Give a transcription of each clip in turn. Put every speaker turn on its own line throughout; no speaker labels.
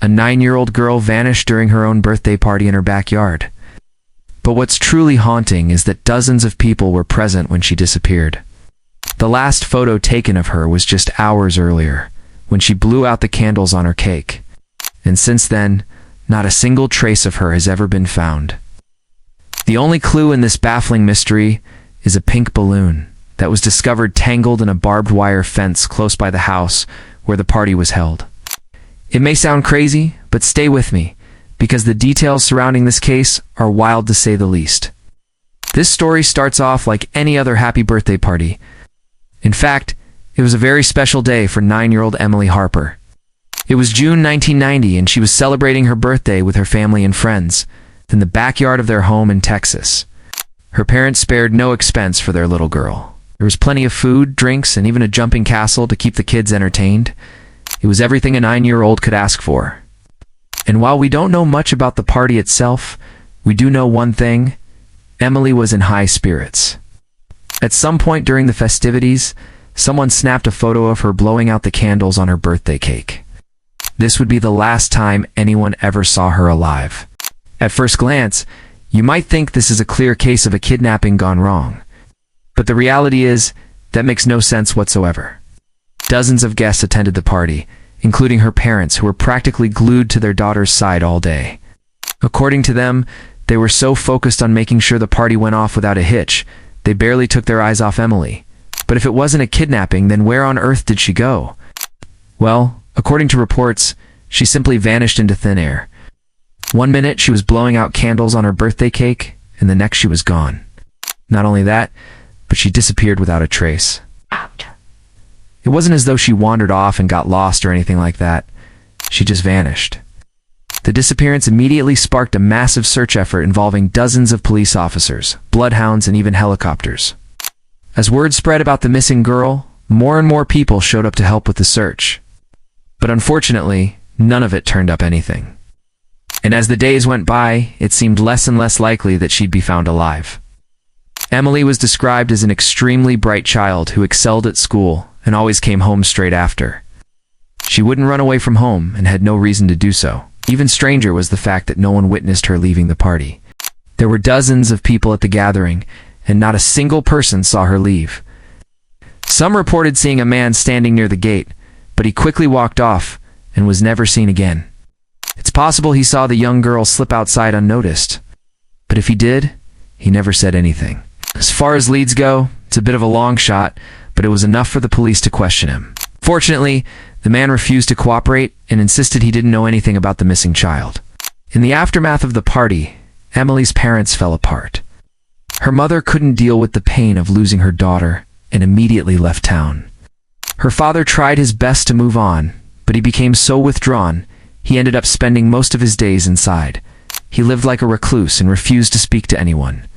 A 9-year-old girl vanished during her own birthday party in her backyard. But what's truly haunting is that dozens of people were present when she disappeared. The last photo taken of her was just hours earlier, when she blew out the candles on her cake. And since then, not a single trace of her has ever been found. The only clue in this baffling mystery is a pink balloon that was discovered tangled in a barbed wire fence close by the house where the party was held. It may sound crazy, but stay with me, because the details surrounding this case are wild to say the least. This story starts off like any other happy birthday party. In fact, it was a very special day for 9-year-old Emily Harper. It was June 1990, and she was celebrating her birthday with her family and friends in the backyard of their home in Texas. Her parents spared no expense for their little girl. There was plenty of food, drinks, and even a jumping castle to keep the kids entertained. It was everything a 9-year-old could ask for. And while we don't know much about the party itself, we do know one thing: Emily was in high spirits. At some point during the festivities, someone snapped a photo of her blowing out the candles on her birthday cake. This would be the last time anyone ever saw her alive. At first glance, you might think this is a clear case of a kidnapping gone wrong. But the reality is, that makes no sense whatsoever. Dozens of guests attended the party, including her parents, who were practically glued to their daughter's side all day. According to them, they were so focused on making sure the party went off without a hitch, they barely took their eyes off Emily. But if it wasn't a kidnapping, then where on earth did she go? Well, according to reports, she simply vanished into thin air. One minute she was blowing out candles on her birthday cake, and the next she was gone. Not only that, but she disappeared without a trace. It wasn't as though she wandered off and got lost or anything like that. She just vanished. The disappearance immediately sparked a massive search effort involving dozens of police officers, bloodhounds, and even helicopters. As word spread about the missing girl, more and more people showed up to help with the search. But unfortunately, none of it turned up anything. And as the days went by, it seemed less and less likely that she'd be found alive. Emily was described as an extremely bright child who excelled at school and always came home straight after. She wouldn't run away from home and had no reason to do so. Even stranger was the fact that no one witnessed her leaving the party. There were dozens of people at the gathering, and not a single person saw her leave. Some reported seeing a man standing near the gate, but he quickly walked off and was never seen again. It's possible he saw the young girl slip outside unnoticed, but if he did, he never said anything. As far as leads go, it's a bit of a long shot, but it was enough for the police to question him. Fortunately, the man refused to cooperate and insisted he didn't know anything about the missing child. In the aftermath of the party, Emily's parents fell apart. Her mother couldn't deal with the pain of losing her daughter and immediately left town. Her father tried his best to move on, but he became so withdrawn, he ended up spending most of his days inside. He lived like a recluse and refused to speak to anyone.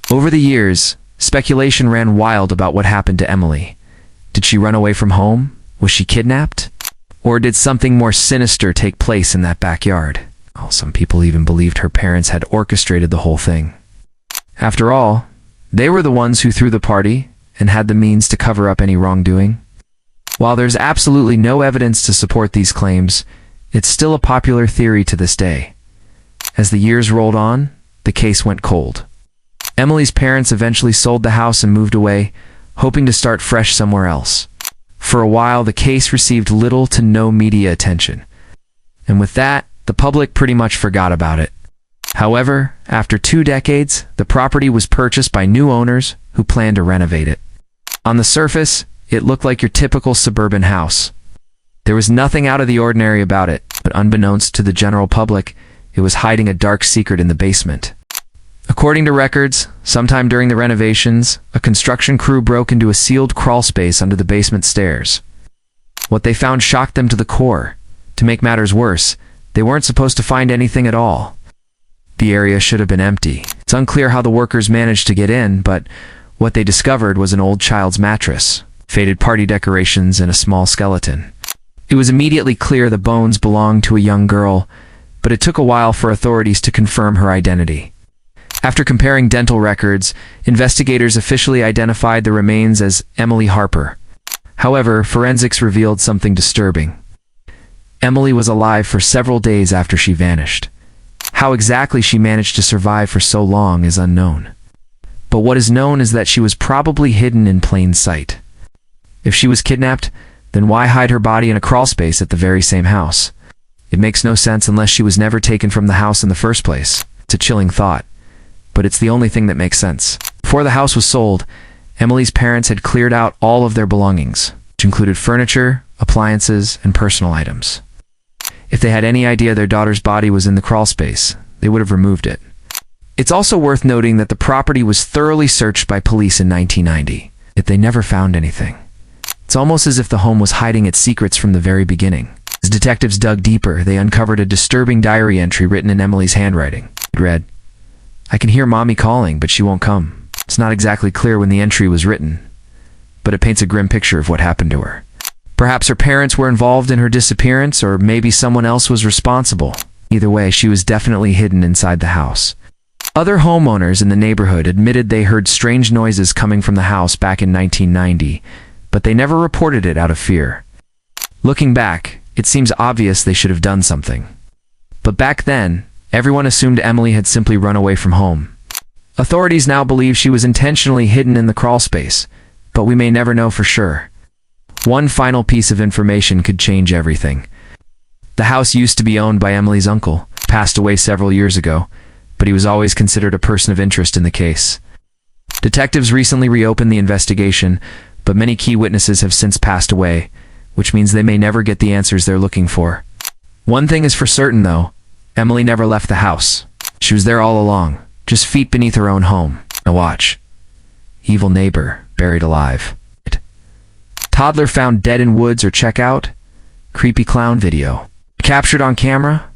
Over the years, speculation ran wild about what happened to Emily. Did she run away from home? Was she kidnapped? Or did something more sinister take place in that backyard? Oh, some people even believed her parents had orchestrated the whole thing. After all, they were the ones who threw the party and had the means to cover up any wrongdoing. While there's absolutely no evidence to support these claims, it's still a popular theory to this day. As the years rolled on, the case went cold. Emily's parents eventually sold the house and moved away, hoping to start fresh somewhere else. For a while, the case received little to no media attention. And with that, the public pretty much forgot about it. However, after 2 decades, the property was purchased by new owners who planned to renovate it. On the surface, it looked like your typical suburban house. There was nothing out of the ordinary about it, but unbeknownst to the general public, it was hiding a dark secret in the basement. According to records, sometime during the renovations, a construction crew broke into a sealed crawl space under the basement stairs. What they found shocked them to the core. To make matters worse, they weren't supposed to find anything at all. The area should have been empty. It's unclear how the workers managed to get in, but what they discovered was an old child's mattress, faded party decorations, and a small skeleton. It was immediately clear the bones belonged to a young girl, but it took a while for authorities to confirm her identity. After comparing dental records, investigators officially identified the remains as Emily Harper. However, forensics revealed something disturbing. Emily was alive for several days after she vanished. How exactly she managed to survive for so long is unknown. But what is known is that she was probably hidden in plain sight. If she was kidnapped, then why hide her body in a crawlspace at the very same house? It makes no sense unless she was never taken from the house in the first place. It's a chilling thought, but it's the only thing that makes sense. Before the house was sold, Emily's parents had cleared out all of their belongings, which included furniture, appliances, and personal items. If they had any idea their daughter's body was in the crawlspace, they would have removed it. It's also worth noting that the property was thoroughly searched by police in 1990, yet they never found anything. It's almost as if the home was hiding its secrets from the very beginning. As detectives dug deeper, they uncovered a disturbing diary entry written in Emily's handwriting. It read, "I can hear Mommy calling, but she won't come." It's not exactly clear when the entry was written, but it paints a grim picture of what happened to her. Perhaps her parents were involved in her disappearance, or maybe someone else was responsible. Either way, she was definitely hidden inside the house. Other homeowners in the neighborhood admitted they heard strange noises coming from the house back in 1990, but they never reported it out of fear. Looking back, it seems obvious they should have done something. But back then, everyone assumed Emily had simply run away from home. Authorities now believe she was intentionally hidden in the crawlspace, but we may never know for sure. One final piece of information could change everything. The house used to be owned by Emily's uncle, passed away several years ago, but he was always considered a person of interest in the case. Detectives recently reopened the investigation, but many key witnesses have since passed away, which means they may never get the answers they're looking for. One thing is for certain, though, Emily never left the house. She was there all along, just feet beneath her own home. Now watch. Evil neighbor, buried alive. Toddler found dead in woods, or check out creepy clown video. Captured on camera?